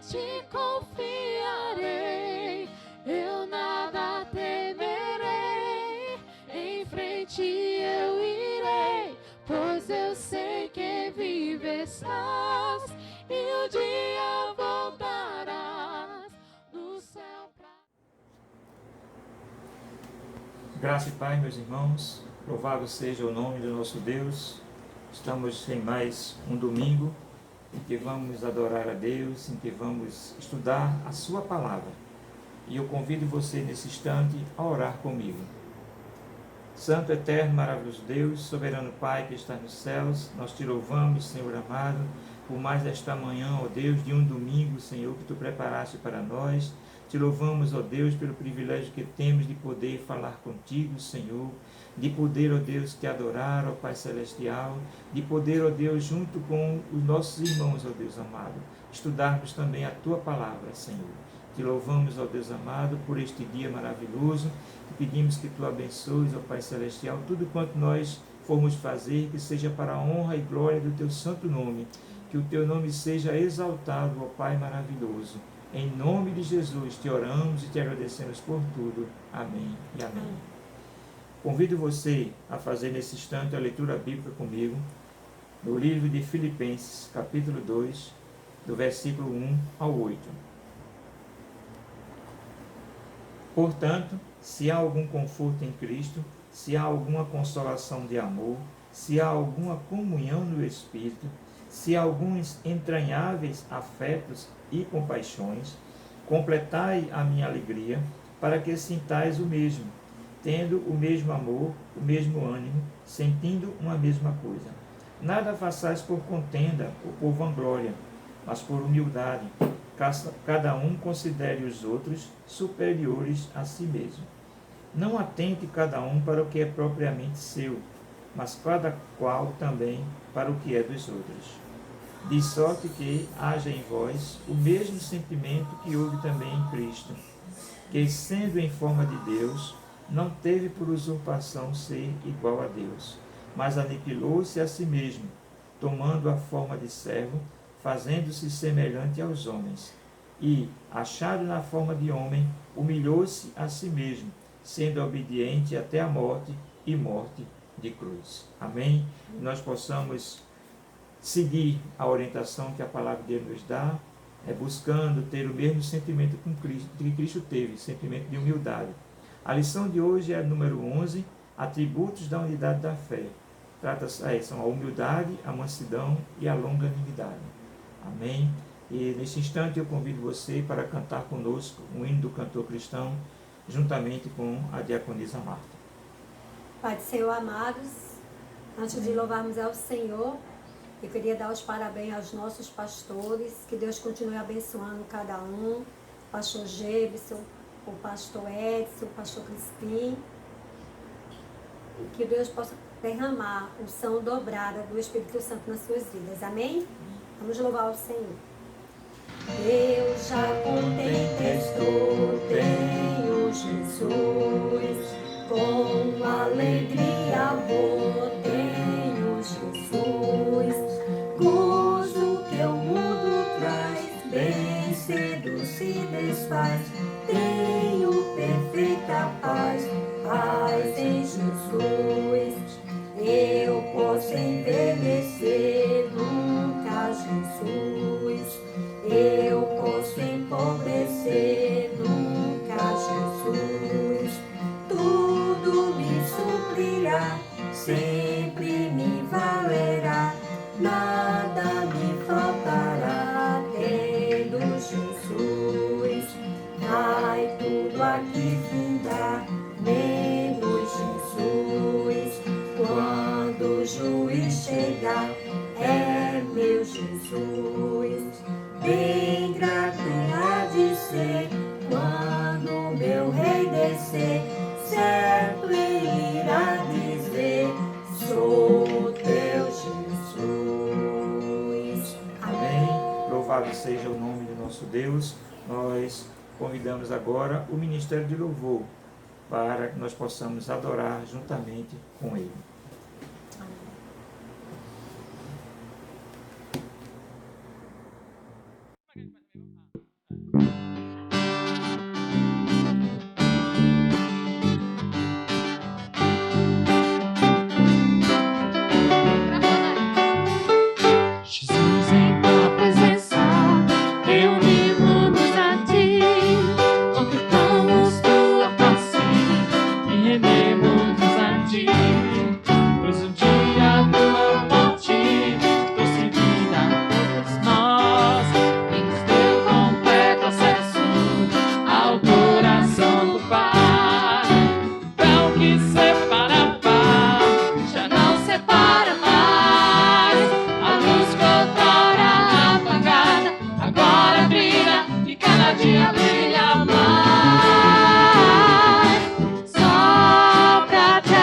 te confiarei, eu nada temerei, em frente eu irei, pois eu sei que vive estás, e um dia voltarás no céu pra... Graça e paz, meus irmãos, louvado seja o nome do nosso Deus. Estamos em mais um domingo em que vamos adorar a Deus, em que vamos estudar a sua palavra. E eu convido você nesse instante a orar comigo. Santo, eterno, maravilhoso Deus, soberano Pai que está nos céus, nós te louvamos, Senhor amado, por mais esta manhã, ó Deus, de um domingo, Senhor, que tu preparaste para nós. Te louvamos, ó Deus, pelo privilégio que temos de poder falar contigo, Senhor, de poder, ó Deus, te adorar, ó Pai Celestial, de poder, ó Deus, junto com os nossos irmãos, ó Deus amado, estudarmos também a tua palavra, Senhor. Te louvamos, ó Deus amado, por este dia maravilhoso. Te pedimos que tu abençoes, ó Pai Celestial, tudo quanto nós formos fazer, que seja para a honra e glória do teu santo nome. Que o teu nome seja exaltado, ó Pai maravilhoso. Em nome de Jesus te oramos e te agradecemos por tudo. Amém e amém. Convido você a fazer nesse instante a leitura bíblica comigo, no livro de Filipenses, capítulo 2, do versículo 1 ao 8. Portanto, se há algum conforto em Cristo, se há alguma consolação de amor, se há alguma comunhão no Espírito, se há alguns entranháveis afetos e compaixões, completai a minha alegria, para que sintais o mesmo, tendo o mesmo amor, o mesmo ânimo, sentindo uma mesma coisa. Nada façais por contenda ou por vanglória, mas por humildade. Cada um considere os outros superiores a si mesmo. Não atente cada um para o que é propriamente seu, mas cada qual também para o que é dos outros. De sorte que haja em vós o mesmo sentimento que houve também em Cristo, que, sendo em forma de Deus, não teve por usurpação ser igual a Deus, mas aniquilou-se a si mesmo, tomando a forma de servo, fazendo-se semelhante aos homens. E, achado na forma de homem, humilhou-se a si mesmo, sendo obediente até a morte e morte de cruz. Amém? Que nós possamos seguir a orientação que a palavra de Deus nos dá, buscando ter o mesmo sentimento que Cristo teve, sentimento de humildade. A lição de hoje é a número 11, atributos da unidade da fé. São a humildade, a mansidão e a longanimidade. Amém? E neste instante eu convido você para cantar conosco um hino do cantor cristão, juntamente com a diaconisa Marta. Pai do Senhor, amados, antes de louvarmos ao Senhor, eu queria dar os parabéns aos nossos pastores, que Deus continue abençoando cada um, o pastor Gebson, o pastor Edson, o pastor Crispim, e que Deus possa derramar unção dobrada do Espírito Santo nas suas vidas. Amém? Vamos louvar o Senhor. Eu já contente estou, tenho Jesus, com alegria vou, tenho Jesus, gozo que o mundo traz, bem cedo se desfaz, tenho perfeita paz, paz em Jesus. Eu posso envelhecer, nunca Jesus. Eu posso empobrecer, nunca Jesus. Tudo me suprirá, sempre me valerá, nada me faltará, tendo Jesus. Vai tudo aqui findar, menos Jesus. Quando o juiz chegar, é meu Jesus. Bem grato há de ser, quando meu rei descer, certo ele irá dizer, sou teu Jesus. Amém? Louvado seja o nome do nosso Deus. Nós convidamos agora o Ministério de Louvor para que nós possamos adorar juntamente com ele. Jesus, em tua presença, reunimos-nos a ti, contemplamos tua face e rendemos-nos a ti, pois o dia tua morte trouxe vida a todos nós e nos deu completo acesso ao coração do Pai. O véu que separava já não separa mais. A luz que outrora apagada agora brilha e cada dia brilha mais. Só pra te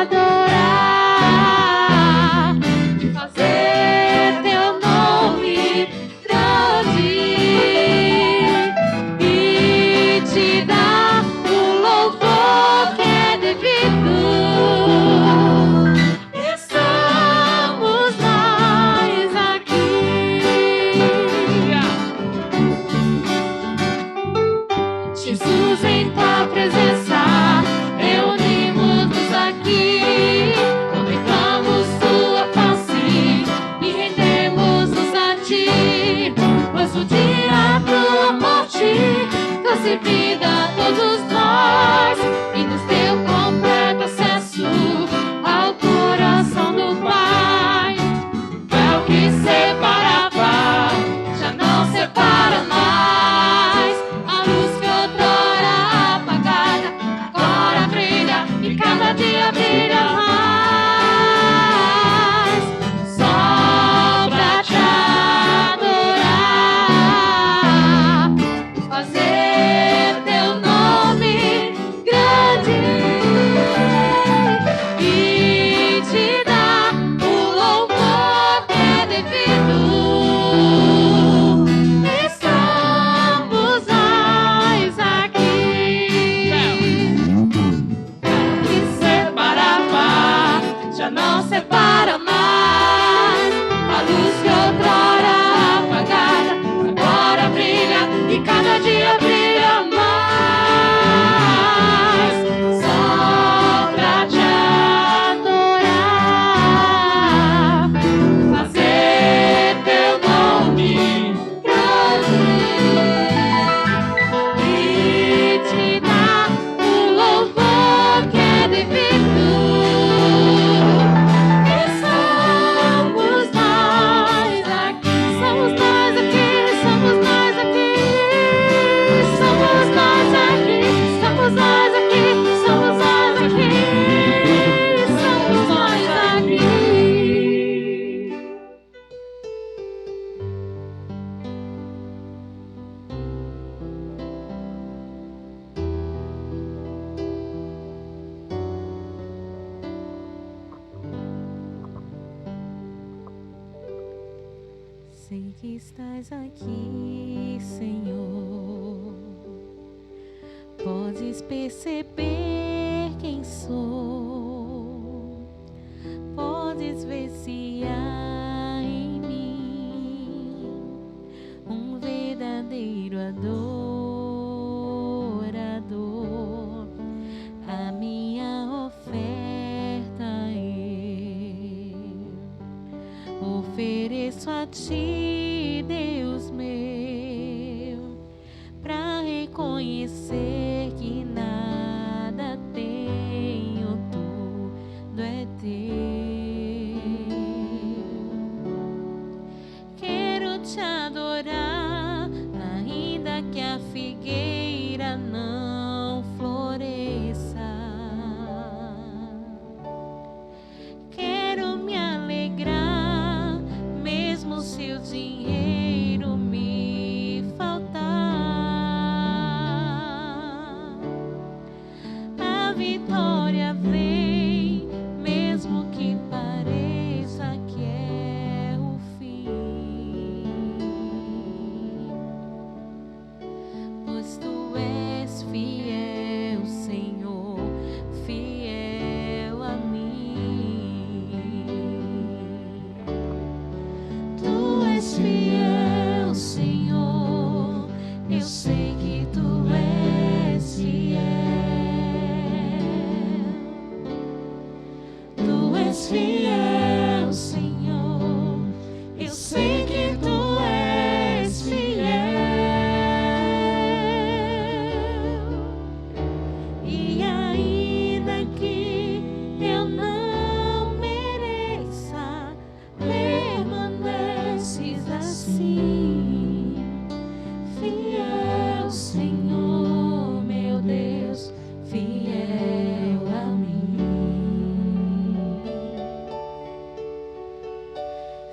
adorar, fazer teu nome grande e te dar o louvor que é devido. Estamos nós aqui. Jesus, em tua presença, reunimos-nos aqui, contemplamos tua face e rendemos-nos a ti, pois o dia tua morte trouxe vida a todos nós e nos deu completo acesso ao coração do Pai. O véu que separava já não separa mais. A luz que outrora apagada agora brilha e cada dia brilha mais. Só pra te adorar, fazer teu nome grande e te dar o louvor que é devido. Estamos nós aqui. Que separava já não separa mais. A luz que outrora apagada agora brilha e cada dia brilha mais. Só pra te adorar, fazer teu nome grande e te dar o louvor que é devido. Estamos nós aqui, somos nós aqui, somos nós aqui, somos nós aqui, somos nós aqui, somos nós aqui, somos nós aqui. Sei que estás aqui, Senhor. Podes perceber quem sou. Podes ver se há em mim um verdadeiro adorador. A minha oferta eu ofereço a ti, Deus meu, pra reconhecer que nada tenho, tudo é teu. Quero te adorar, ainda que a figueira não floresça. Quero me alegrar, mesmo se o dinheiro me faltar. A vitória vem, mesmo que pareça que é o fim, pois tu és fiel, Senhor, fiel a mim. Tu és fiel. assim. Fiel, Senhor, meu Deus, fiel a mim.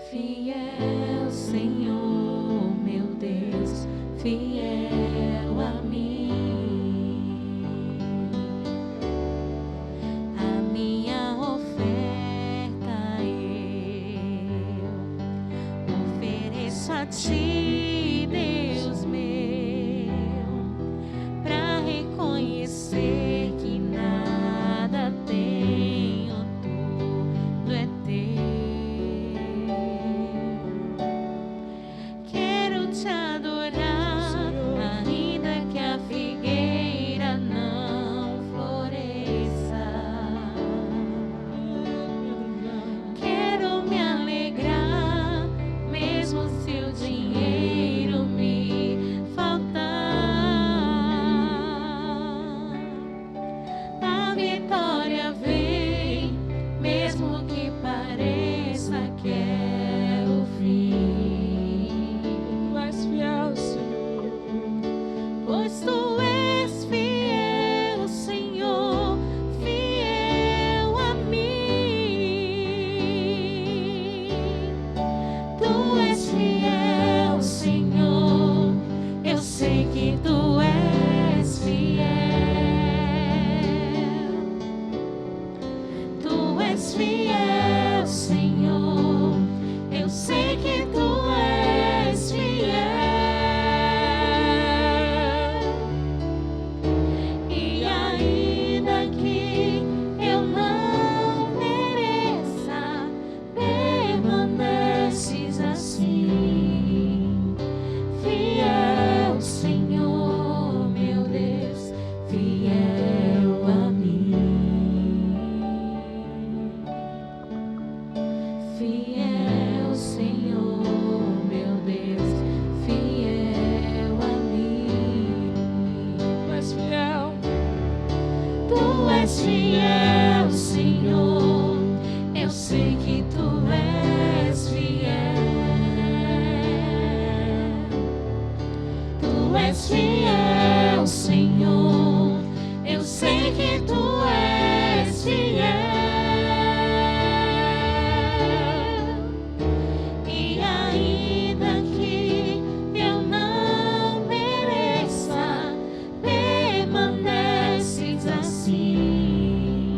Fiel, Senhor, meu Deus, fiel a mim. A minha oferta eu ofereço a ti, Deus meu, pra reconhecer que nada tenho, tudo é teu. Quero te adorar, ainda que a figueira não floresça. Quero me alegrar, mesmo se o dinheiro me faltar. A vitória vem, mesmo que pareça que é o fim. Tu és fiel, Senhor, pois tu és fiel, Senhor, fiel a mim. Tu és fiel, Senhor, eu sei que tu és fiel. Tu és fiel, Senhor, eu sei que tu és fiel. E ainda que eu não mereça, permaneces assim. Fiel, Senhor, meu Deus, fiel a mim. Fiel, Senhor, meu Deus, fiel a mim. Tu és fiel. Tu és fiel, Senhor, eu sei que tu és fiel. Tu és fiel, Senhor, eu sei que tu és fiel. E ainda que eu não mereça, permaneces assim.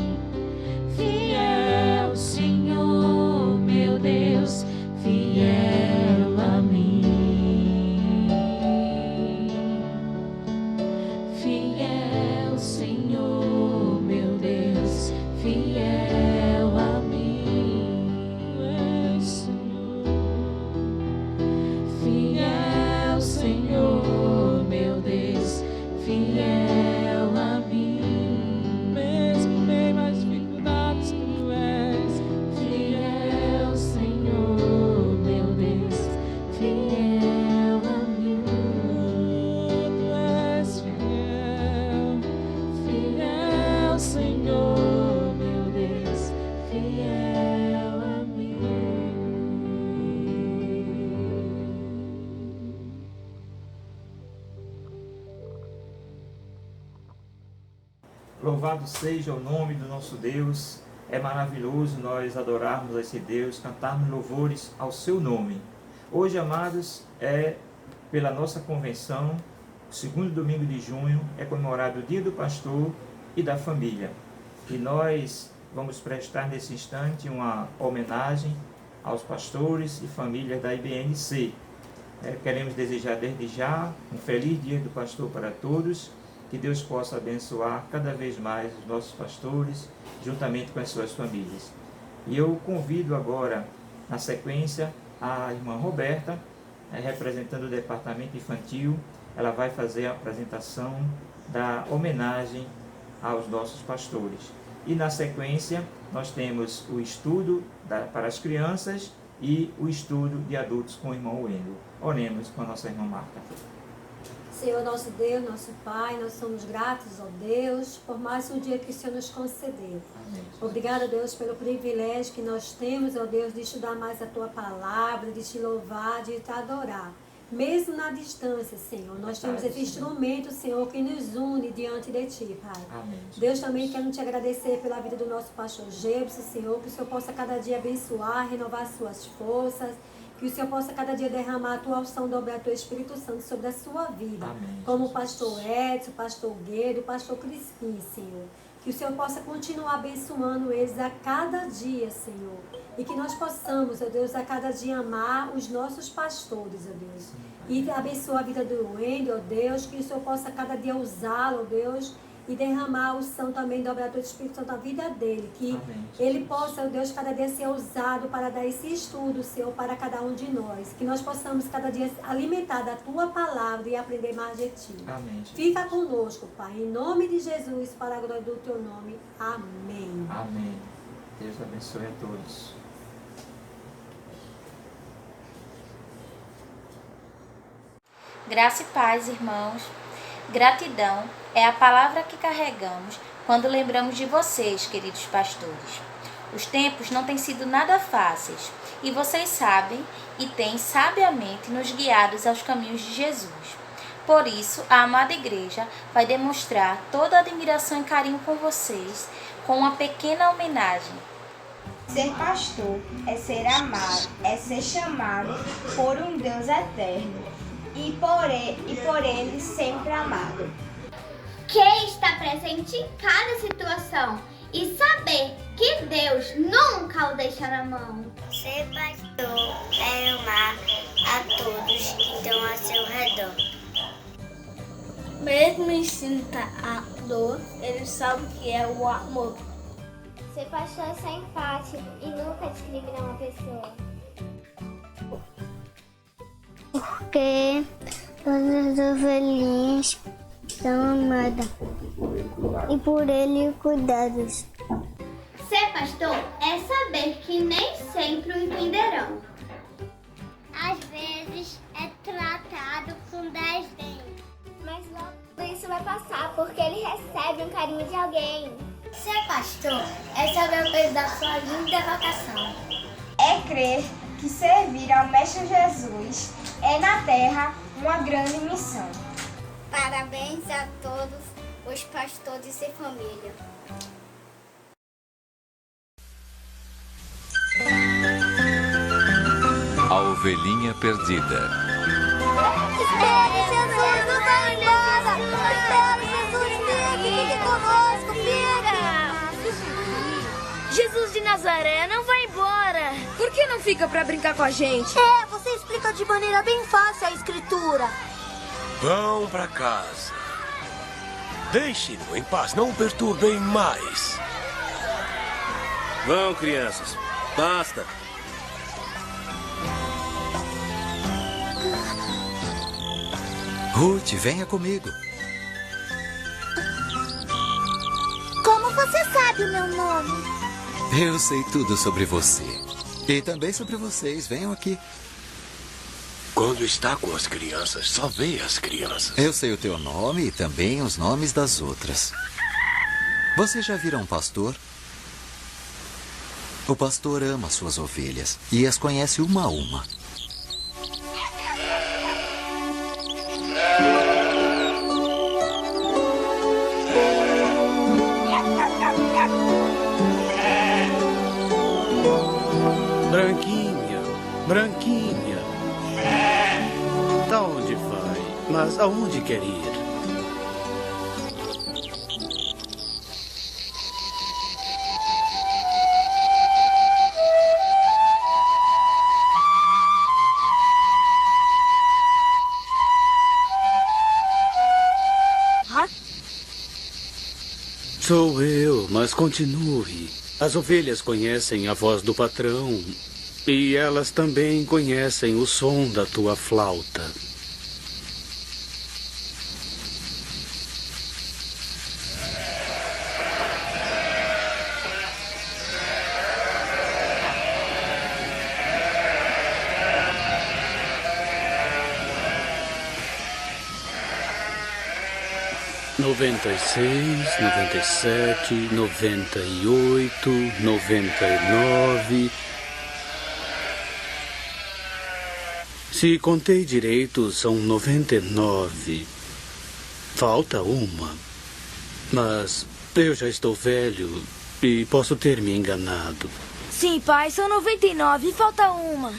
Fiel, Senhor, meu Deus, fiel a mim. Fiel, Senhor, meu Deus, fiel a mim. Tu és, Senhor. Fiel, Senhor, meu Deus, fiel a mim. Mesmo em meio às dificuldades, tu és fiel, Senhor, meu Deus, fiel a mim. Tu és fiel, fiel, Senhor, meu Deus, fiel a mim. Louvado seja o nome do nosso Deus. É maravilhoso nós adorarmos a esse Deus, cantarmos louvores ao seu nome. Hoje, amados, pela nossa convenção, o segundo domingo de junho, é comemorado o Dia do Pastor e da Família. E nós vamos prestar nesse instante uma homenagem aos pastores e famílias da IBNC. Queremos desejar desde já um feliz Dia do Pastor para todos. Que Deus possa abençoar cada vez mais os nossos pastores, juntamente com as suas famílias. E eu convido agora, na sequência, a irmã Roberta, representando o departamento infantil. Ela vai fazer a apresentação da homenagem aos nossos pastores. E na sequência, nós temos o estudo para as crianças e o estudo de adultos com o irmão Wendel. Oremos com a nossa irmã Marta. Senhor, nosso Deus, nosso Pai, nós somos gratos, ó Deus, por mais um dia que o Senhor nos concedeu. Amém. Obrigada, Deus, pelo privilégio que nós temos, ó Deus, de estudar mais a Tua Palavra, de Te louvar, de Te adorar. Mesmo na distância, Senhor, nós temos esse instrumento, Senhor, que nos une diante de Ti, Pai. Amém. Deus, também quero te agradecer pela vida do nosso pastor Gebson, Senhor, que o Senhor possa cada dia abençoar, renovar suas forças, que o Senhor possa cada dia derramar a Tua unção, dobrar o Teu Espírito Santo sobre a sua vida. Amém, Como o Jesus. pastor Edson, o pastor Guedo, o pastor Crispim, Senhor. Que o Senhor possa continuar abençoando eles a cada dia, Senhor. E que nós possamos, ó Deus, a cada dia amar os nossos pastores, ó Deus. E abençoar a vida do Wendel, ó Deus, que o Senhor possa cada dia usá-lo, ó Deus, e derramar o Santo também, dobrar o Espírito Santo na vida dele. Que Amém, ele possa, ó Deus, cada dia ser usado para dar esse estudo, Senhor, para cada um de nós. Que nós possamos cada dia alimentar da Tua Palavra e aprender mais de Ti. Amém, Jesus. Fica conosco, Pai, em nome de Jesus, para a glória do Teu nome. Amém. Amém. Deus abençoe a todos. Graça e paz, irmãos. Gratidão é a palavra que carregamos quando lembramos de vocês, queridos pastores. Os tempos não têm sido nada fáceis e vocês sabem e têm sabiamente nos guiados aos caminhos de Jesus. Por isso, a amada igreja vai demonstrar toda a admiração e carinho com vocês com uma pequena homenagem. Ser pastor é ser amado, é ser chamado por um Deus eterno e por ele sempre amado. Que está presente em cada situação e saber que Deus nunca o deixa na mão. Ser pastor é amar a todos que estão ao seu redor. Mesmo em sinta a dor, ele sabe que é o amor. Ser pastor é ser empático e nunca discriminar uma pessoa. Porque todas as ovelhinhas são amadas e por ele cuidados. Ser pastor é saber que nem sempre o entenderão. Às vezes é tratado com desdém, mas logo isso vai passar porque ele recebe um carinho de alguém. Ser pastor é saber o peso da sua linda vocação. É crer que servir ao Mestre Jesus é na terra uma grande missão. Parabéns a todos os pastores e família. A ovelhinha perdida. Espere, Jesus, não vai embora! Espere, Jesus, fique conosco, fica! Jesus de Nazaré, não vai embora. Por que não fica pra brincar com a gente? Você explica de maneira bem fácil a escritura. Vão pra casa. Deixe-no em paz, não o perturbem mais. Vão, crianças. Basta. Ruth, venha comigo. Como você sabe o meu nome? Eu sei tudo sobre você. E também sobre vocês. Venham aqui. Quando está com as crianças, só vê as crianças. Eu sei o teu nome e também os nomes das outras. Você já viram um pastor? O pastor ama suas ovelhas e as conhece uma a uma. Branquinha, branquinha. Da onde vai? Mas aonde quer ir? Sou eu, mas continue. As ovelhas conhecem a voz do patrão e elas também conhecem o som da tua flauta. 96, 97, 98, 99. Se contei direito, são 99. Falta uma. Mas eu já estou velho e posso ter me enganado. Sim, pai, são 99 e falta uma.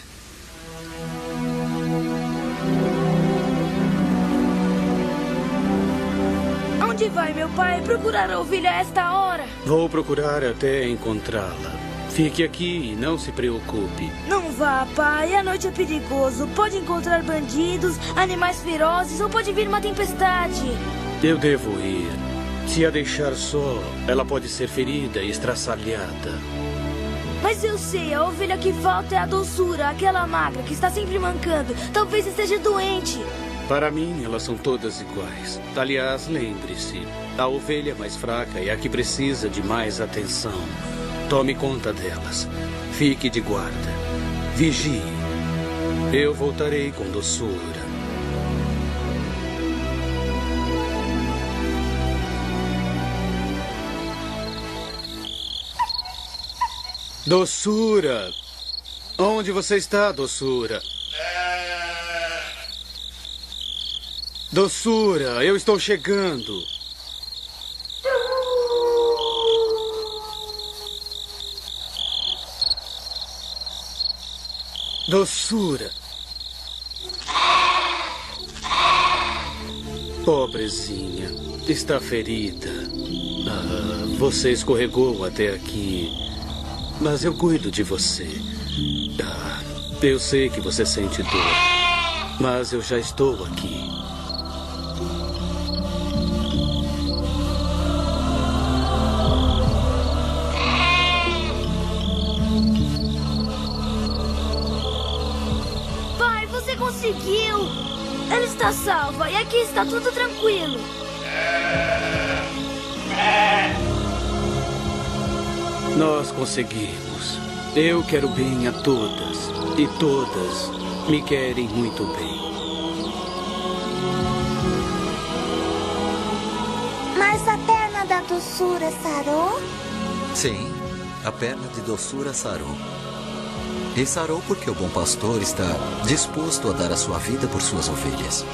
Onde vai meu pai procurar a ovelha a esta hora? Vou procurar até encontrá-la. Fique aqui e não se preocupe. Não vá, pai. A noite é perigoso. Pode encontrar bandidos, animais ferozes ou pode vir uma tempestade. Eu devo ir. Se a deixar só, ela pode ser ferida e estraçalhada. Mas eu sei, a ovelha que falta é a doçura, aquela magra que está sempre mancando. Talvez esteja doente. Para mim, elas são todas iguais. Aliás, lembre-se, a ovelha mais fraca é a que precisa de mais atenção. Tome conta delas. Fique de guarda. Vigie. Eu voltarei com doçura. Doçura! Onde você está, doçura? Doçura, eu estou chegando. Doçura. Pobrezinha, está ferida. Você escorregou até aqui. Mas eu cuido de você. Eu sei que você sente dor. Mas eu já estou aqui. Pai, você conseguiu! Ela está salva e aqui está tudo tranquilo. Nós conseguimos. Eu quero bem a todas. E todas me querem muito bem. Mas a perna da doçura sarou? Sim, a perna de doçura sarou. E sarou porque o bom pastor está disposto a dar a sua vida por suas ovelhas.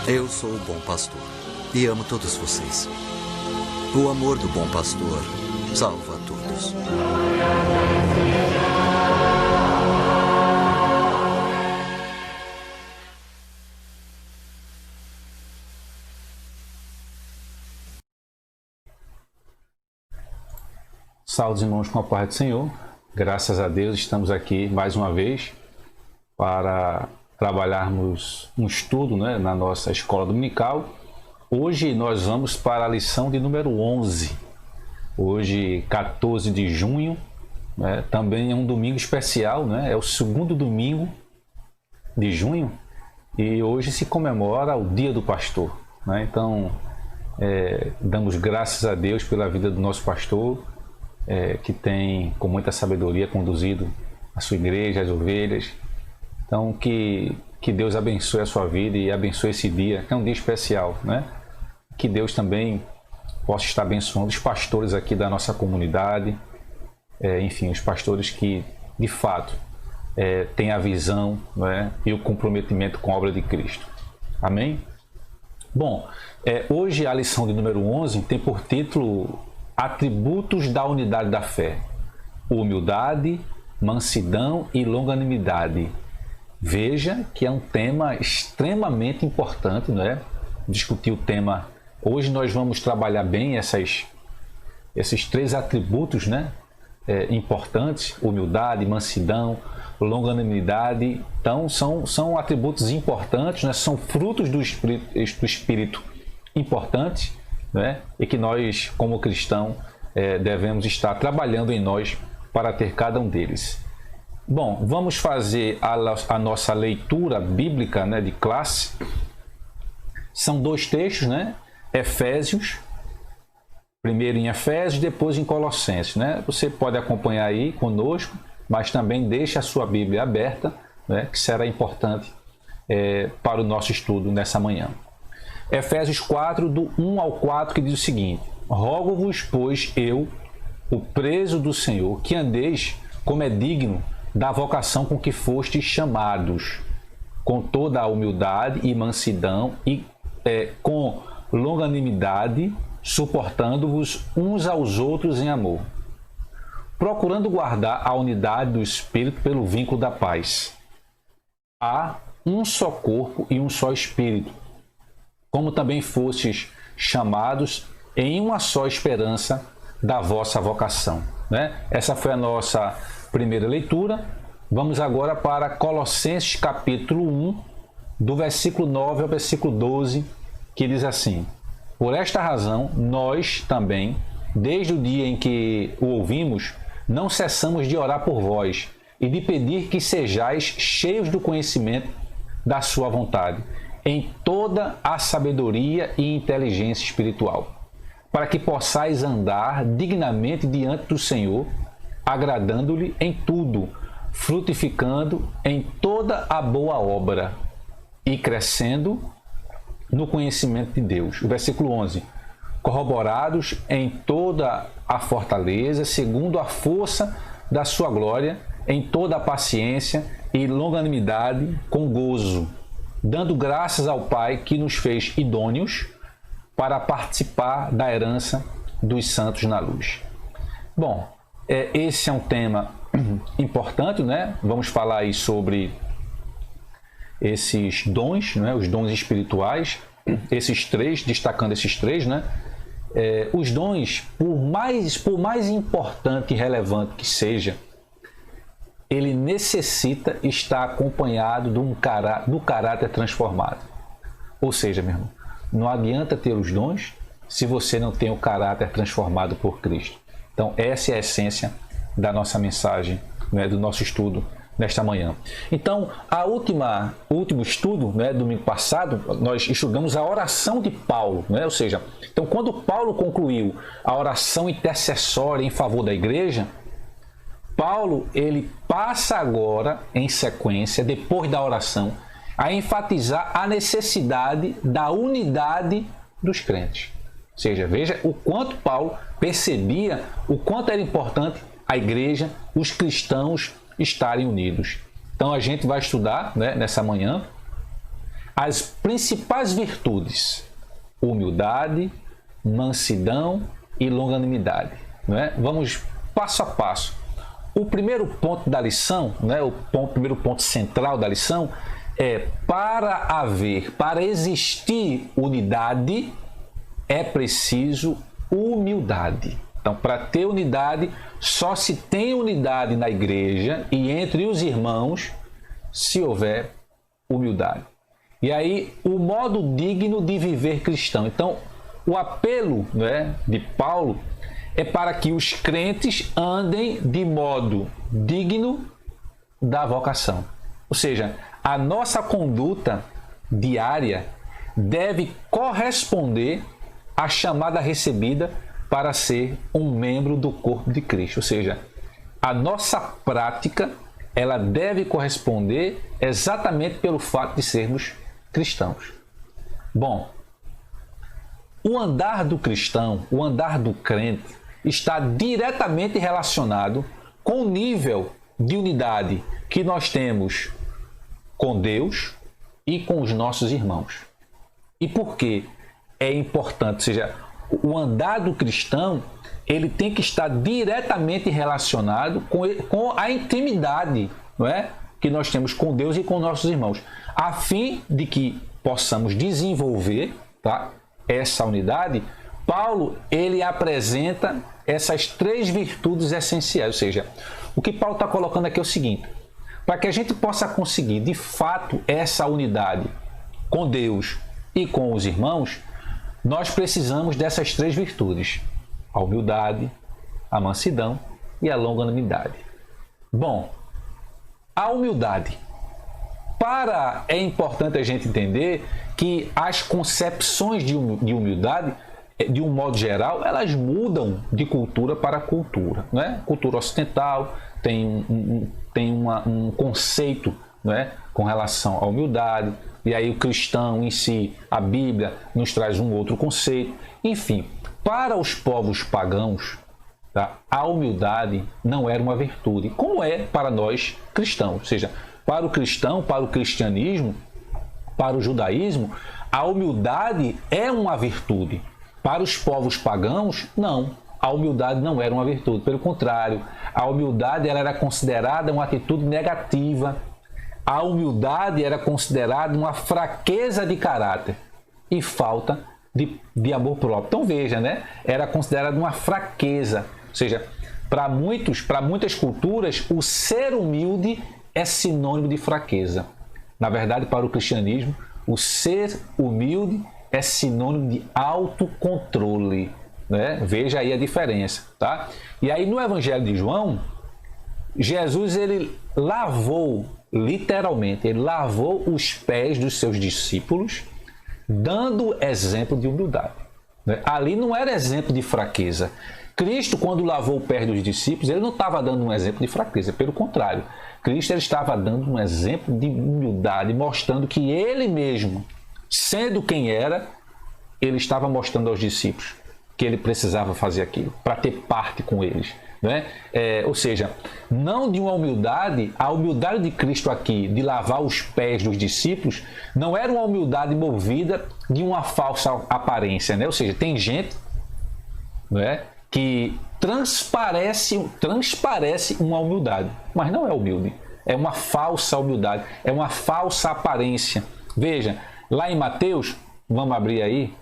Eu sou o bom pastor e amo todos vocês. O amor do bom pastor salva a todos. Saúde, irmãos, com a paz do Senhor. Graças a Deus estamos aqui mais uma vez para trabalharmos um estudo, né, na nossa escola dominical. Hoje nós vamos para a lição de número 11. Hoje, 14 de junho, né, também é um domingo especial, né, é o segundo domingo de junho e hoje se comemora o Dia do Pastor, né? Então, damos graças a Deus pela vida do nosso pastor, que tem com muita sabedoria conduzido a sua igreja, as ovelhas. Então que Deus abençoe a sua vida e abençoe esse dia, que é um dia especial, né? Que Deus também possa estar abençoando os pastores aqui da nossa comunidade, enfim, os pastores que de fato têm a visão, né, e o comprometimento com a obra de Cristo. Amém? Bom, hoje a lição de número 11 tem por título Atributos da unidade da fé: humildade, mansidão e longanimidade. Veja que é um tema extremamente importante, não é? Discutir o tema. Hoje nós vamos trabalhar bem esses três atributos, né? Importantes: humildade, mansidão, longanimidade. Então são atributos importantes, né? São frutos do Espírito importantes, né? E que nós, como cristãos, devemos estar trabalhando em nós para ter cada um deles. Bom, vamos fazer a nossa leitura bíblica, né, de classe. São dois textos, né? Efésios, primeiro em Efésios, depois em Colossenses, né? Você pode acompanhar aí conosco, mas também deixe a sua Bíblia aberta, né, que será importante para o nosso estudo nessa manhã. Efésios 4, do 1 ao 4, que diz o seguinte: rogo-vos, pois, eu, o preso do Senhor, que andeis como é digno da vocação com que fostes chamados, com toda a humildade e mansidão e com longanimidade, suportando-vos uns aos outros em amor, procurando guardar a unidade do Espírito pelo vínculo da paz. Há um só corpo e um só Espírito, como também fostes chamados em uma só esperança da vossa vocação. Essa foi a nossa primeira leitura. Vamos agora para Colossenses capítulo 1, do versículo 9 ao versículo 12, que diz assim: por esta razão, nós também, desde o dia em que o ouvimos, não cessamos de orar por vós e de pedir que sejais cheios do conhecimento da sua vontade, em toda a sabedoria e inteligência espiritual, para que possais andar dignamente diante do Senhor, agradando-lhe em tudo, frutificando em toda a boa obra e crescendo no conhecimento de Deus. O versículo 11: corroborados em toda a fortaleza, segundo a força da sua glória, em toda a paciência e longanimidade, com gozo, dando graças ao Pai que nos fez idôneos para participar da herança dos santos na luz. Bom, esse é um tema importante, né? Vamos falar aí sobre esses dons, né? Os dons espirituais, esses três, destacando esses três, né? Os dons, por mais importante e relevante que seja, ele necessita estar acompanhado do caráter transformado. Ou seja, meu irmão, não adianta ter os dons se você não tem o caráter transformado por Cristo. Então, essa é a essência da nossa mensagem, né, do nosso estudo nesta manhã. Então, o último estudo, né, domingo passado, nós estudamos a oração de Paulo, né? Ou seja, então quando Paulo concluiu a oração intercessória em favor da igreja, Paulo ele passa agora, em sequência, depois da oração, a enfatizar a necessidade da unidade dos crentes. Ou seja, veja o quanto Paulo percebia o quanto era importante a igreja, os cristãos estarem unidos. Então a gente vai estudar, né, nessa manhã as principais virtudes: humildade, mansidão e longanimidade. Né? Vamos passo a passo. O primeiro ponto da lição, né, o primeiro ponto central da lição é: para existir unidade, é preciso humildade. Então, para ter unidade, só se tem unidade na igreja e entre os irmãos se houver humildade. E aí, o modo digno de viver cristão. Então, o apelo, né, de Paulo é para que os crentes andem de modo digno da vocação. Ou seja, a nossa conduta diária deve corresponder à chamada recebida para ser um membro do corpo de Cristo. Ou seja, a nossa prática ela deve corresponder exatamente pelo fato de sermos cristãos. Bom, o andar do cristão, o andar do crente, está diretamente relacionado com o nível de unidade que nós temos com Deus e com os nossos irmãos. E por que é importante? Ou seja, o andar do cristão ele tem que estar diretamente relacionado com a intimidade, não é? Que nós temos com Deus e com nossos irmãos, a fim de que possamos desenvolver, tá, essa unidade. Paulo ele apresenta essas três virtudes essenciais. Ou seja, o que Paulo está colocando aqui é o seguinte: para que a gente possa conseguir de fato essa unidade com Deus e com os irmãos, nós precisamos dessas três virtudes: a humildade, a mansidão e a longanimidade. Bom, a humildade. É importante a gente entender que as concepções de humildade, de um modo geral, elas mudam de cultura para cultura. Né? Cultura ocidental tem um conceito não é? Com relação à humildade. E aí o cristão em si, a Bíblia, nos traz um outro conceito. Enfim, para os povos pagãos, tá, a humildade não era uma virtude, como é para nós cristãos. Ou seja, para o cristão, para o cristianismo, para o judaísmo, a humildade é uma virtude. Para os povos pagãos, não. A humildade não era uma virtude. Pelo contrário, a humildade ela era considerada uma atitude negativa. A humildade era considerada uma fraqueza de caráter e falta de amor próprio. Então veja, né? Era considerada uma fraqueza. Ou seja, para muitas culturas, o ser humilde é sinônimo de fraqueza. Na verdade, para o cristianismo, o ser humilde é sinônimo de autocontrole. Né? Veja aí a diferença. Tá? E aí no Evangelho de João, Jesus ele lavou, literalmente, ele lavou os pés dos seus discípulos, dando exemplo de humildade. Né? Ali não era exemplo de fraqueza. Cristo, quando lavou o pé dos discípulos, ele não estava dando um exemplo de fraqueza, pelo contrário. Cristo ele estava dando um exemplo de humildade, mostrando que ele mesmo, sendo quem era, ele estava mostrando aos discípulos que ele precisava fazer aquilo, para ter parte com eles. Né? Ou seja, não de uma humildade, a humildade de Cristo aqui, de lavar os pés dos discípulos, não era uma humildade movida de uma falsa aparência. Né? Ou seja, tem gente, né, que transparece uma humildade, mas não é humilde. É uma falsa humildade, é uma falsa aparência. Veja, lá em Mateus, vamos abrir aí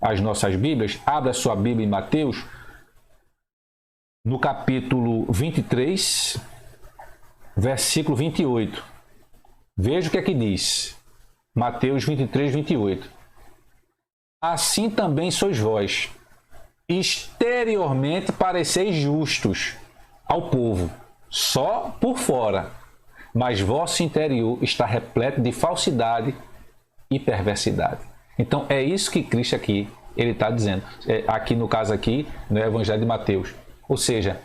as nossas Bíblias, abra a sua Bíblia em Mateus, no capítulo 23, versículo 28. Veja o que é que diz. Mateus 23, 28. Assim também sois vós, exteriormente pareceis justos ao povo, só por fora, mas vosso interior está repleto de falsidade e perversidade. Então é isso que Cristo aqui ele está dizendo. Aqui no caso aqui, no Evangelho de Mateus. Ou seja,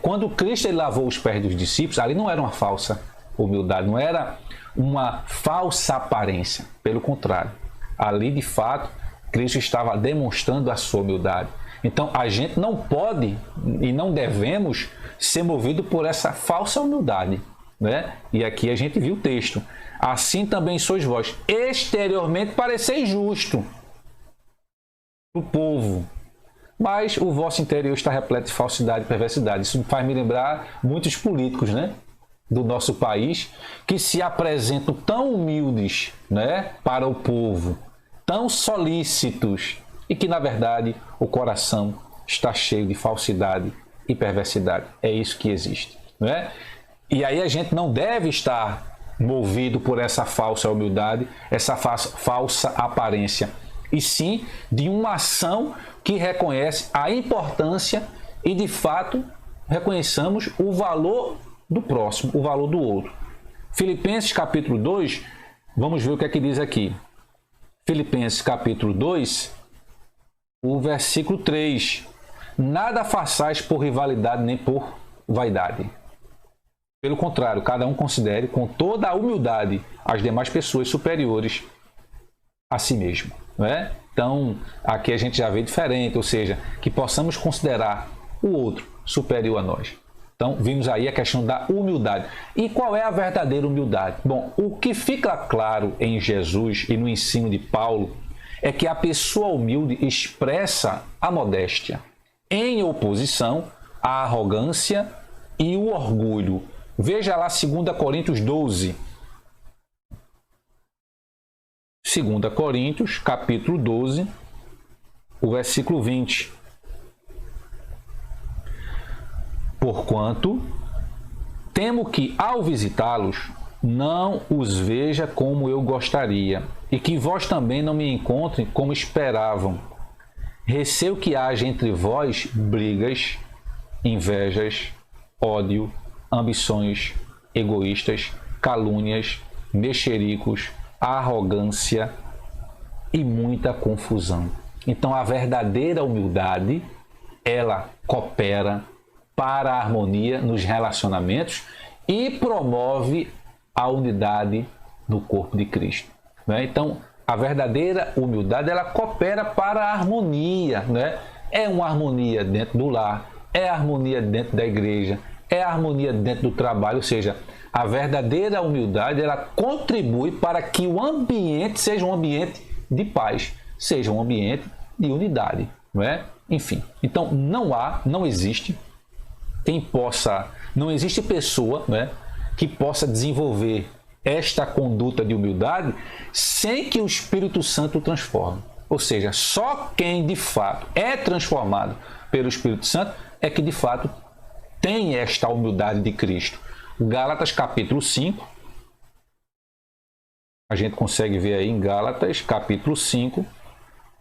quando Cristo ele lavou os pés dos discípulos, ali não era uma falsa humildade, não era uma falsa aparência. Pelo contrário, ali de fato, Cristo estava demonstrando a sua humildade. Então a gente não pode e não devemos ser movido por essa falsa humildade. Né? E aqui a gente viu o texto. Assim também sois vós, exteriormente pareceis justo o povo, mas o vosso interior está repleto de falsidade e perversidade. Isso faz me lembrar muitos políticos, né, do nosso país, que se apresentam tão humildes, né, para o povo, tão solícitos, e que na verdade o coração está cheio de falsidade e perversidade. É isso que existe, né? E aí a gente não deve estar movido por essa falsa humildade, essa falsa aparência, e sim de uma ação que reconhece a importância e de fato reconheçamos o valor do próximo, o valor do outro. Filipenses capítulo 2, vamos ver o que é que diz aqui. Filipenses capítulo 2, o versículo 3. Nada façais por rivalidade nem por vaidade. Pelo contrário, cada um considere com toda a humildade as demais pessoas superiores a si mesmo. Não é? Então, aqui a gente já vê diferente, ou seja, que possamos considerar o outro superior a nós. Então, vimos aí a questão da humildade. E qual é a verdadeira humildade? Bom, o que fica claro em Jesus e no ensino de Paulo é que a pessoa humilde expressa a modéstia em oposição à arrogância e o orgulho. Veja lá 2 Coríntios 12. 2 Coríntios, capítulo 12, o versículo 20. Porquanto temo que, ao visitá-los, não os veja como eu gostaria, e que vós também não me encontrem como esperavam. Receio que haja entre vós brigas, invejas, ódio, ambições egoístas, calúnias, mexericos, arrogância e muita confusão. Então a verdadeira humildade, ela coopera para a harmonia nos relacionamentos e promove a unidade no corpo de Cristo. Né? Então, a verdadeira humildade, ela coopera para a harmonia. Né? É uma harmonia dentro do lar, é harmonia dentro da igreja, é harmonia dentro do trabalho. Ou seja, a verdadeira humildade, ela contribui para que o ambiente seja um ambiente de paz, seja um ambiente de unidade. Não é? Enfim, então não existe pessoa, né, que possa desenvolver esta conduta de humildade sem que o Espírito Santo o transforme. Ou seja, só quem de fato é transformado pelo Espírito Santo é que de fato tem esta humildade de Cristo. Gálatas capítulo 5, a gente consegue ver aí em Gálatas capítulo 5,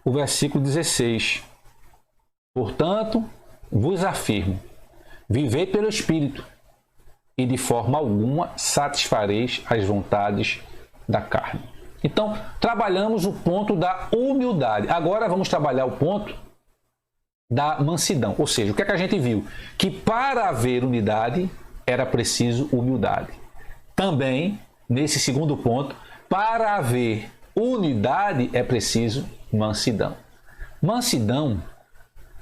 o versículo 16. Portanto, vos afirmo, vivei pelo Espírito, e de forma alguma satisfareis as vontades da carne. Então, trabalhamos o ponto da humildade. Agora vamos trabalhar o ponto da mansidão. Ou seja, o que é que a gente viu? Que para haver unidade era preciso humildade. Também, nesse segundo ponto, para haver unidade é preciso mansidão. Mansidão,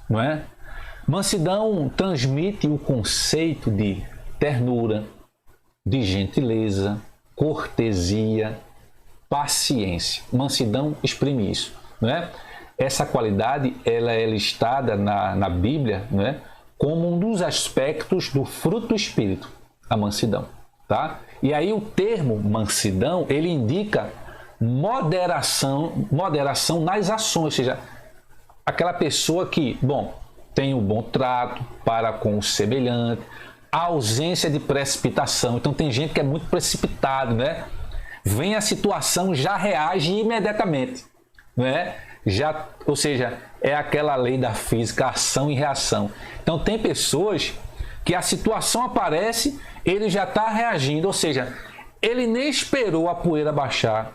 não é? Mansidão transmite o conceito de ternura, de gentileza, cortesia, paciência. Mansidão exprime isso, não é? Essa qualidade, ela é listada na Bíblia, não é, como um dos aspectos do fruto do Espírito, a mansidão, tá? E aí o termo mansidão, ele indica moderação nas ações, ou seja, aquela pessoa que, tem um bom trato para com o semelhante, a ausência de precipitação. Então tem gente que é muito precipitado, né? Vem a situação, já reage imediatamente, né? Ou seja, é aquela lei da física, ação e reação. Então tem pessoas que a situação aparece, ele já está reagindo, ou seja, ele nem esperou a poeira baixar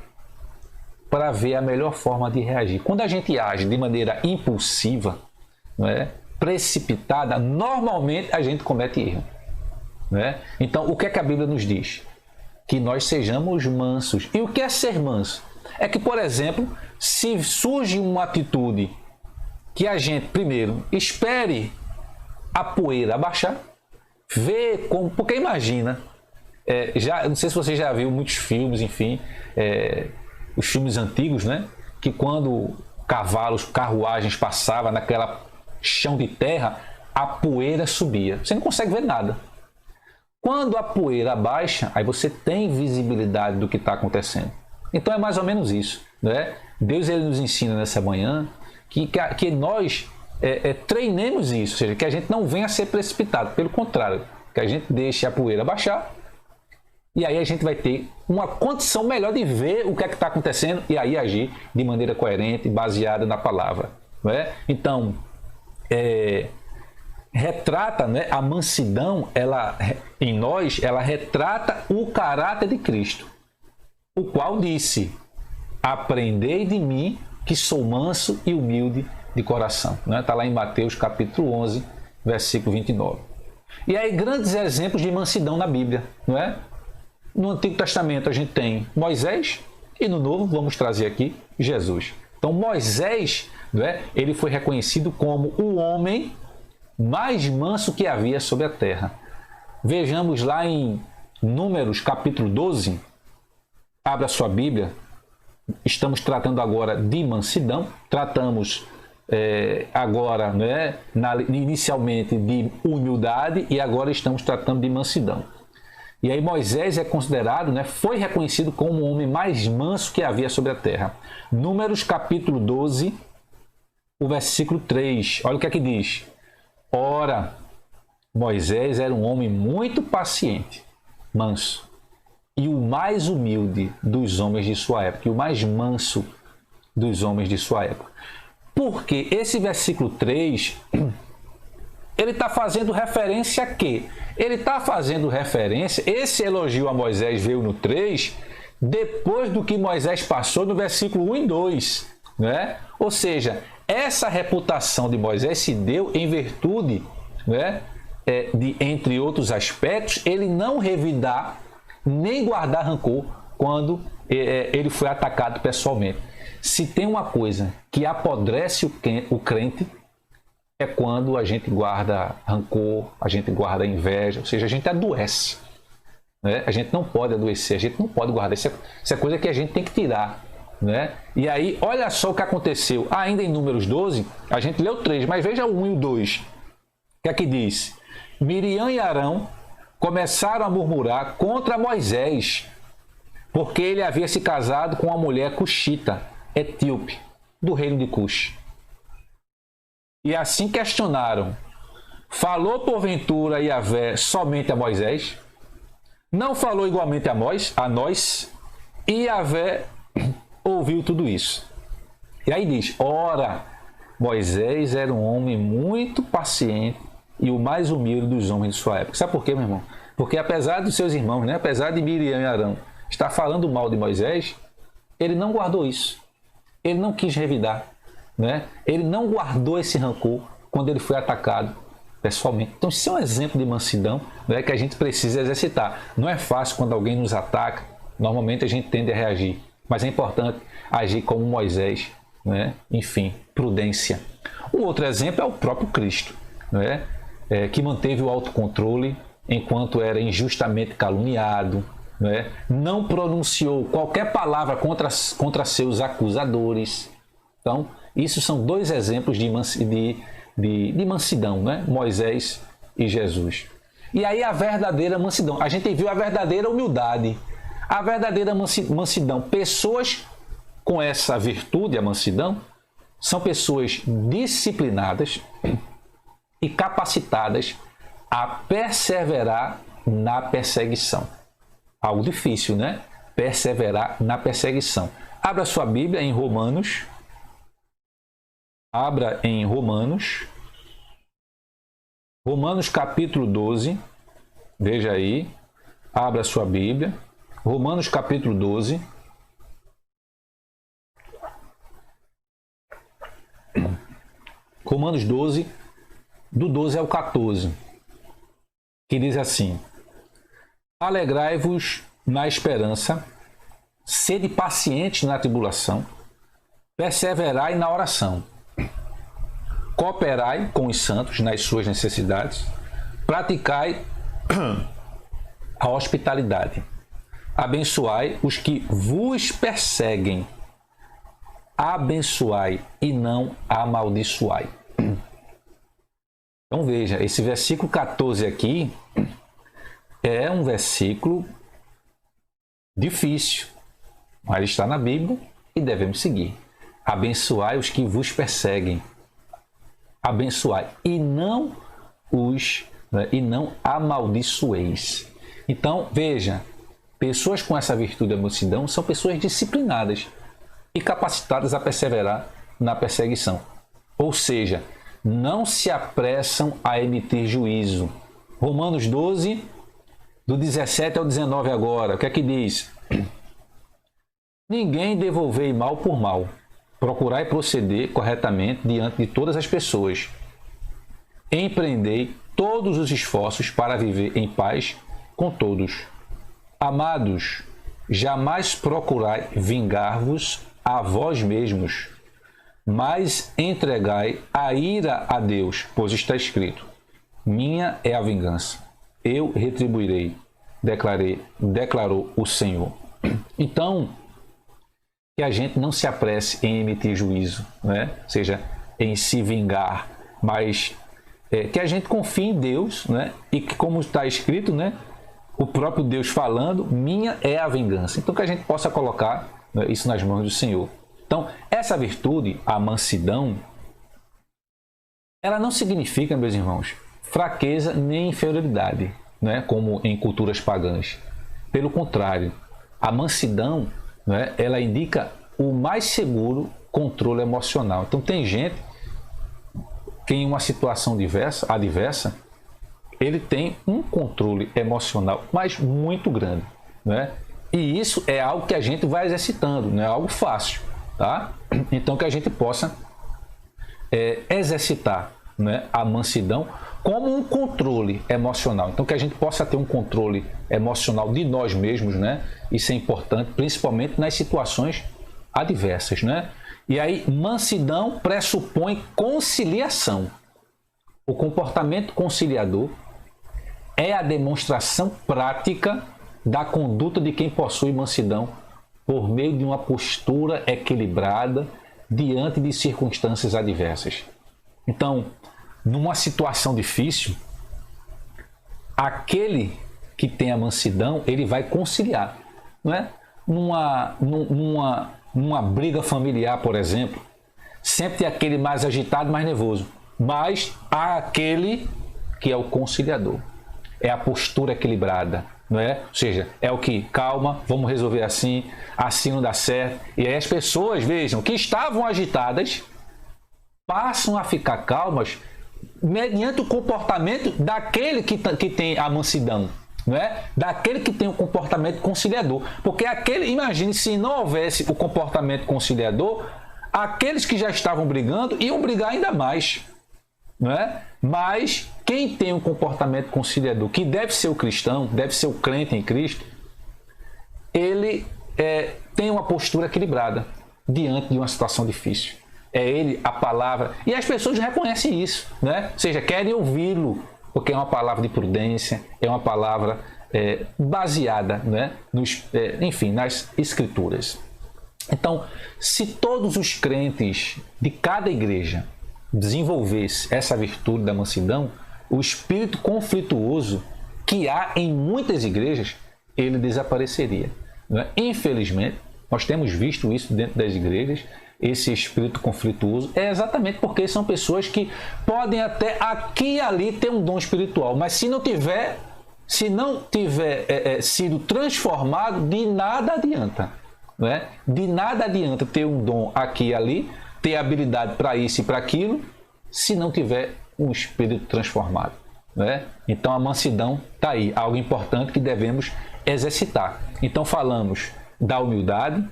para ver a melhor forma de reagir. Quando a gente age de maneira impulsiva, não é, precipitada, normalmente a gente comete erro. Não é? Então, o que é que a Bíblia nos diz? Que nós sejamos mansos. E o que é ser manso? É que, por exemplo, se surge uma atitude que a gente, primeiro, espere a poeira abaixar, vê como... Porque imagina, não sei se você já viu muitos filmes, enfim, os filmes antigos, né? Que quando cavalos, carruagens passavam naquela chão de terra, a poeira subia. Você não consegue ver nada. Quando a poeira baixa, aí você tem visibilidade do que está acontecendo. Então é mais ou menos isso, né? Deus, ele nos ensina nessa manhã que nós treinemos isso, ou seja, que a gente não venha a ser precipitado, pelo contrário, que a gente deixe a poeira baixar e aí a gente vai ter uma condição melhor de ver o que é que está acontecendo e aí agir de maneira coerente, baseada na palavra, não é? Então, retrata, né, a mansidão, em nós, ela retrata o caráter de Cristo, o qual disse: aprendei de mim, que sou manso e humilde de coração. Está lá em Mateus capítulo 11, versículo 29. E aí grandes exemplos de mansidão na Bíblia, não é? No Antigo Testamento a gente tem Moisés e no Novo vamos trazer aqui Jesus. Então Moisés, não é? Ele foi reconhecido como o homem mais manso que havia sobre a terra. Vejamos lá em Números capítulo 12. Abra sua Bíblia. Estamos tratando agora de mansidão. Tratamos agora, né, inicialmente de humildade e agora estamos tratando de mansidão. E aí Moisés é considerado, né, foi reconhecido como o homem mais manso que havia sobre a terra. Números capítulo 12, o versículo 3. Olha o que é que diz. Ora, Moisés era um homem muito paciente, manso, e o mais humilde dos homens de sua época, e o mais manso dos homens de sua época. Porque esse versículo 3, ele está fazendo referência a quê? Ele está fazendo referência, esse elogio a Moisés veio no 3, depois do que Moisés passou no versículo 1 e 2. Né? Ou seja, essa reputação de Moisés se deu em virtude, né, de, entre outros aspectos, ele não revidar nem guardar rancor quando ele foi atacado pessoalmente. Se tem uma coisa que apodrece o crente, é quando a gente guarda rancor, a gente guarda inveja, ou seja, a gente adoece. Né? A gente não pode adoecer, a gente não pode guardar. Isso é coisa que a gente tem que tirar. Né? E aí, olha só o que aconteceu. Ainda em Números 12, a gente leu 3, mas veja o 1 e o 2. O que é que diz? Miriam e Arão começaram a murmurar contra Moisés, porque ele havia se casado com uma mulher cuxita, etíope, do reino de Cuxi. E assim questionaram: falou porventura Yahvé somente a Moisés? Não falou igualmente a nós? E Yahvé ouviu tudo isso. E aí diz: ora, Moisés era um homem muito paciente e o mais humilde dos homens de sua época. Sabe por quê, meu irmão? Porque apesar dos seus irmãos, né, apesar de Miriam e Arão estar falando mal de Moisés, ele não guardou isso. Ele não quis revidar. Né? Ele não guardou esse rancor quando ele foi atacado pessoalmente. Então, isso é um exemplo de mansidão, né, que a gente precisa exercitar. Não é fácil quando alguém nos ataca. Normalmente a gente tende a reagir. Mas é importante agir como Moisés. Né? Enfim, prudência. Um outro exemplo é o próprio Cristo, né? Que manteve o autocontrole enquanto era injustamente caluniado. Né? Não pronunciou qualquer palavra contra seus acusadores. Então, isso são dois exemplos de mansidão, né? Moisés e Jesus. E aí a verdadeira mansidão. A gente viu a verdadeira humildade. A verdadeira mansidão. Pessoas com essa virtude, a mansidão, são pessoas disciplinadas e capacitadas a perseverar na perseguição. Algo difícil, né? Perseverar na perseguição. Abra sua Bíblia em Romanos. Abra em Romanos capítulo 12, veja aí, abra sua Bíblia, Romanos capítulo 12, Romanos 12, do 12 ao 14, que diz assim: alegrai-vos na esperança, sede pacientes na tribulação, perseverai na oração. Cooperai com os santos nas suas necessidades, praticai a hospitalidade, abençoai os que vos perseguem, abençoai e não amaldiçoai. Então veja, esse versículo 14 aqui é um versículo difícil, mas está na Bíblia e devemos seguir. Abençoai os que vos perseguem. Abençoai e não amaldiçoeis. Então, veja, pessoas com essa virtude da mansidão são pessoas disciplinadas e capacitadas a perseverar na perseguição. Ou seja, não se apressam a emitir juízo. Romanos 12, do 17 ao 19 agora, o que é que diz? Ninguém devolvei mal por mal. Procurai proceder corretamente diante de todas as pessoas. Empreendei todos os esforços para viver em paz com todos. Amados, jamais procurai vingar-vos a vós mesmos, mas entregai a ira a Deus, pois está escrito: minha é a vingança, eu retribuirei, declarou o Senhor. Então, que a gente não se apresse em emitir juízo, né? Ou seja, em se vingar, mas que a gente confie em Deus, né? E que, como está escrito, né? O próprio Deus falando, minha é a vingança. Então, que a gente possa colocar, né, isso nas mãos do Senhor. Então, essa virtude, a mansidão, ela não significa, meus irmãos, fraqueza nem inferioridade, né? Como em culturas pagãs. Pelo contrário, a mansidão, né, ela indica o mais seguro controle emocional. Então, tem gente que em uma situação adversa, ele tem um controle emocional, mas muito grande, né? E isso é algo que a gente vai exercitando, não é algo fácil, tá? Então, que a gente possa exercitar, né, a mansidão como um controle emocional. Então, que a gente possa ter um controle emocional de nós mesmos, né? Isso é importante, principalmente nas situações adversas, né? E aí, mansidão pressupõe conciliação. O comportamento conciliador é a demonstração prática da conduta de quem possui mansidão por meio de uma postura equilibrada diante de circunstâncias adversas. Então, numa situação difícil, aquele que tem a mansidão, ele vai conciliar, não é? Numa briga familiar, por exemplo, sempre tem aquele mais agitado, mais nervoso, mas há aquele que é o conciliador, é a postura equilibrada, não é? Ou seja, é o que, calma, vamos resolver assim não dá certo. E aí as pessoas, vejam, que estavam agitadas, passam a ficar calmas mediante o comportamento daquele que tem a mansidão, não é? Daquele que tem o comportamento conciliador. Porque imagine se não houvesse o comportamento conciliador, aqueles que já estavam brigando iam brigar ainda mais, não é? Mas quem tem um comportamento conciliador, que deve ser o cristão, deve ser o crente em Cristo, ele tem uma postura equilibrada diante de uma situação difícil. É ele a palavra, e as pessoas reconhecem isso, né? Ou seja, querem ouvi-lo, porque é uma palavra de prudência, é uma palavra baseada, né? Enfim, nas Escrituras. Então, se todos os crentes de cada igreja desenvolvesse essa virtude da mansidão, o espírito conflituoso que há em muitas igrejas, ele desapareceria, não é? Infelizmente, nós temos visto isso dentro das igrejas. Esse espírito conflituoso é exatamente porque são pessoas que podem até aqui e ali ter um dom espiritual, mas se não tiver sido transformado, de nada adianta, não é? De nada adianta ter um dom aqui e ali, ter habilidade para isso e para aquilo, se não tiver um espírito transformado, não é? Então a mansidão está aí, algo importante que devemos exercitar. Então falamos da humildade,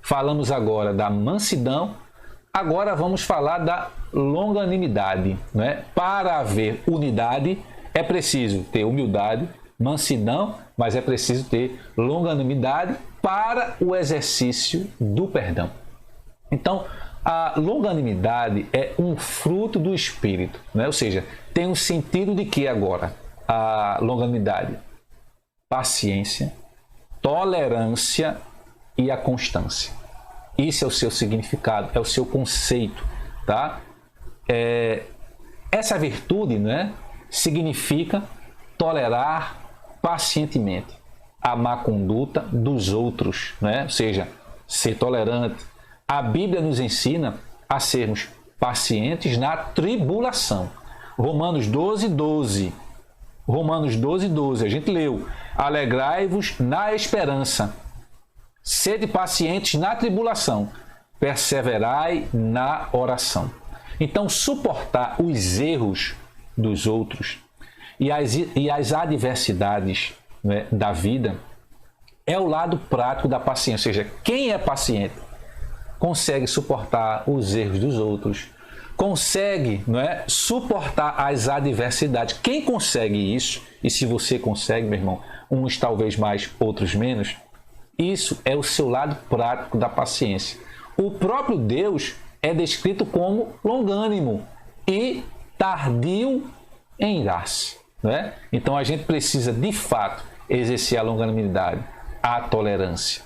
falamos agora da mansidão, agora vamos falar da longanimidade, né? Para haver unidade é preciso ter humildade, mansidão, mas é preciso ter longanimidade para o exercício do perdão. Então, a longanimidade é um fruto do Espírito, né? Ou seja, tem um sentido de que agora a longanimidade, paciência, tolerância e a constância. Isso é o seu significado, é o seu conceito, tá? Essa virtude, né, significa tolerar pacientemente a má conduta dos outros, né? Ou seja, ser tolerante. A Bíblia nos ensina a sermos pacientes na tribulação. Romanos 12:12. Romanos 12:12. A gente leu: alegrai-vos na esperança. Sede pacientes na tribulação, perseverai na oração. Então, suportar os erros dos outros e as adversidades, né, da vida é o lado prático da paciência. Ou seja, quem é paciente consegue suportar os erros dos outros, consegue, não é, suportar as adversidades. Quem consegue isso, e se você consegue, meu irmão, uns talvez mais, outros menos, isso é o seu lado prático da paciência. O próprio Deus é descrito como longânimo e tardio em irar-se, né? Então a gente precisa de fato exercer a longanimidade, a tolerância,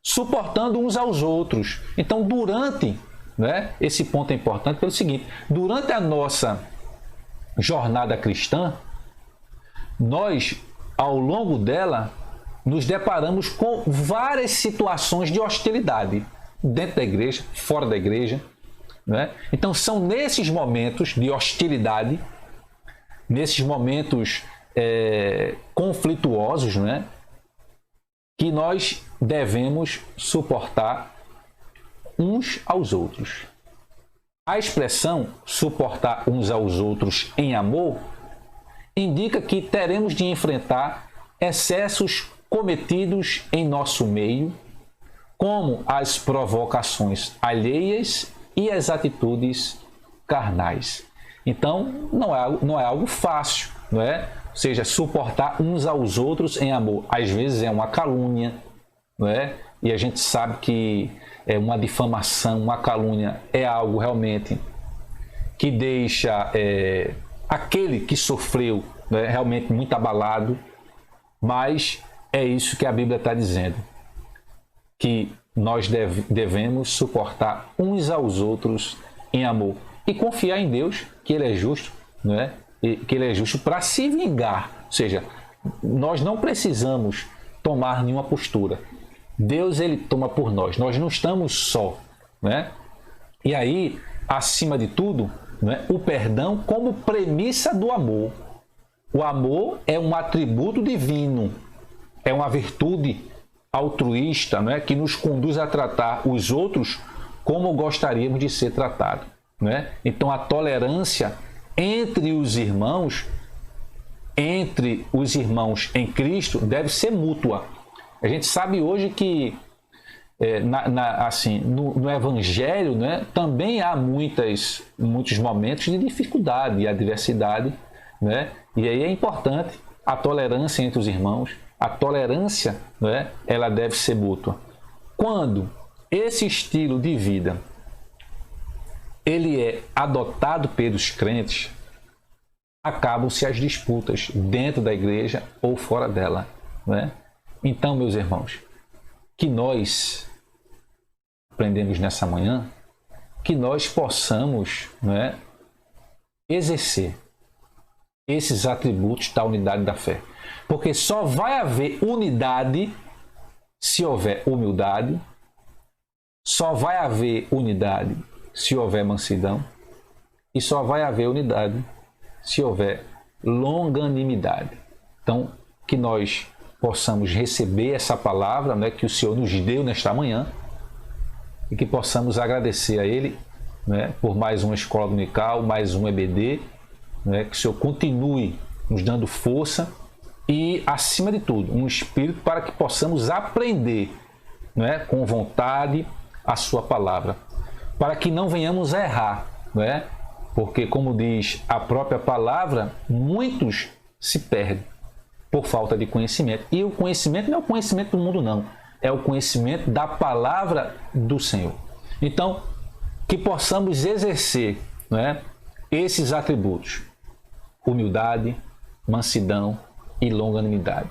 suportando uns aos outros. Então durante, né, esse ponto é importante pelo seguinte: durante a nossa jornada cristã, nós, ao longo dela, nos deparamos com várias situações de hostilidade, dentro da igreja, fora da igreja, né? Então são nesses momentos de hostilidade, nesses momentos conflituosos, né, que nós devemos suportar uns aos outros. A expressão suportar uns aos outros em amor indica que teremos de enfrentar excessos cometidos em nosso meio, como as provocações alheias e as atitudes carnais. Então, não é algo fácil, não é? Ou seja, suportar uns aos outros em amor. Às vezes é uma calúnia, não é? E a gente sabe que uma difamação, uma calúnia é algo realmente que deixa aquele que sofreu, né, realmente muito abalado. Mas é isso que a Bíblia está dizendo, que nós devemos suportar uns aos outros em amor e confiar em Deus, que Ele é justo, não é? E que Ele é justo para se vingar. Ou seja, nós não precisamos tomar nenhuma postura. Deus, Ele toma por nós. Nós não estamos só, né? E aí, acima de tudo, né, o perdão como premissa do amor. O amor é um atributo divino, é uma virtude altruísta, né, que nos conduz a tratar os outros como gostaríamos de ser tratados, né? Então a tolerância entre os irmãos em Cristo deve ser mútua. A gente sabe hoje que no Evangelho, né, também há muitos momentos de dificuldade e adversidade, né? E aí é importante a tolerância entre os irmãos. A tolerância, né, ela deve ser mútua. Quando esse estilo de vida ele é adotado pelos crentes, acabam-se as disputas dentro da igreja ou fora dela, né? Então, meus irmãos, que nós aprendemos nessa manhã, que nós possamos, né, exercer esses atributos da unidade da fé. Porque só vai haver unidade se houver humildade, só vai haver unidade se houver mansidão, e só vai haver unidade se houver longanimidade. Então, que nós possamos receber essa palavra, né, que o Senhor nos deu nesta manhã, e que possamos agradecer a Ele, né, por mais uma escola dominical, mais um EBD, né, que o Senhor continue nos dando força e, acima de tudo, um espírito para que possamos aprender, né, com vontade a sua palavra, para que não venhamos a errar, né? Porque, como diz a própria palavra, muitos se perdem por falta de conhecimento. E o conhecimento não é o conhecimento do mundo, não. É o conhecimento da palavra do Senhor. Então, que possamos exercer, né, esses atributos: humildade, mansidão e longanimidade.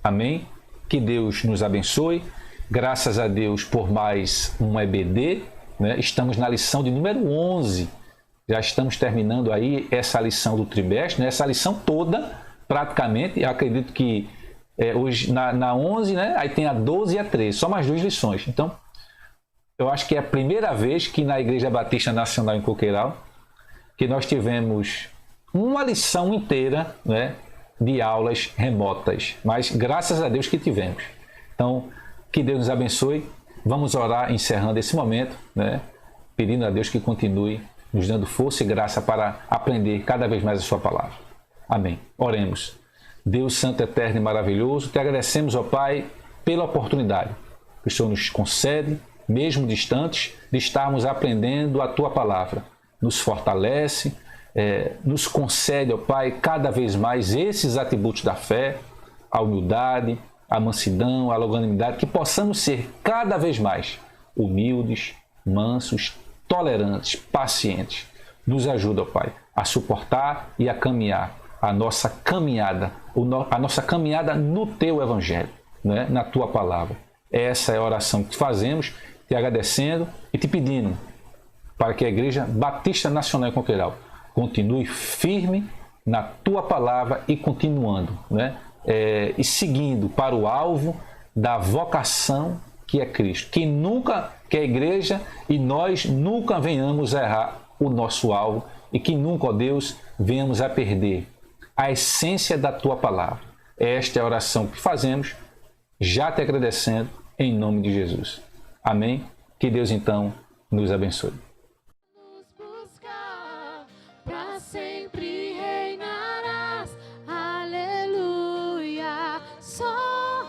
Amém? Que Deus nos abençoe. Graças a Deus por mais um EBD, né? Estamos na lição de número 11. Já estamos terminando aí essa lição do trimestre, né? Essa lição toda, praticamente. Eu acredito que hoje na 11, né? Aí tem a 12 e a 13, só mais 2 lições. Então, eu acho que é a primeira vez que na Igreja Batista Nacional em Coqueiral que nós tivemos uma lição inteira, né, de aulas remotas. Mas graças a Deus que tivemos. Então, que Deus nos abençoe. Vamos orar encerrando esse momento, né, pedindo a Deus que continue nos dando força e graça para aprender cada vez mais a sua palavra. Amém. Oremos. Deus Santo, Eterno e Maravilhoso, te agradecemos, ó Pai, pela oportunidade que o Senhor nos concede, mesmo distantes, de estarmos aprendendo a Tua Palavra. Nos fortalece, nos concede, ó Pai, cada vez mais esses atributos da fé, a humildade, a mansidão, a longanimidade, que possamos ser cada vez mais humildes, mansos, tolerantes, pacientes. Nos ajuda, ó Pai, a suportar e a caminhar a nossa caminhada no Teu Evangelho, né? Na Tua Palavra. Essa é a oração que fazemos, te agradecendo e te pedindo para que a Igreja Batista Nacional em Coqueiral continue firme na Tua Palavra e continuando, né? E seguindo para o alvo da vocação que é Cristo. Que a Igreja e nós nunca venhamos a errar o nosso alvo e que nunca, ó Deus, venhamos a perder a essência da Tua Palavra. Esta é a oração que fazemos, já te agradecendo em nome de Jesus. Amém? Que Deus então nos abençoe. Para sempre reinarás, aleluia. Só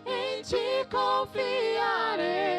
em Ti confiarei.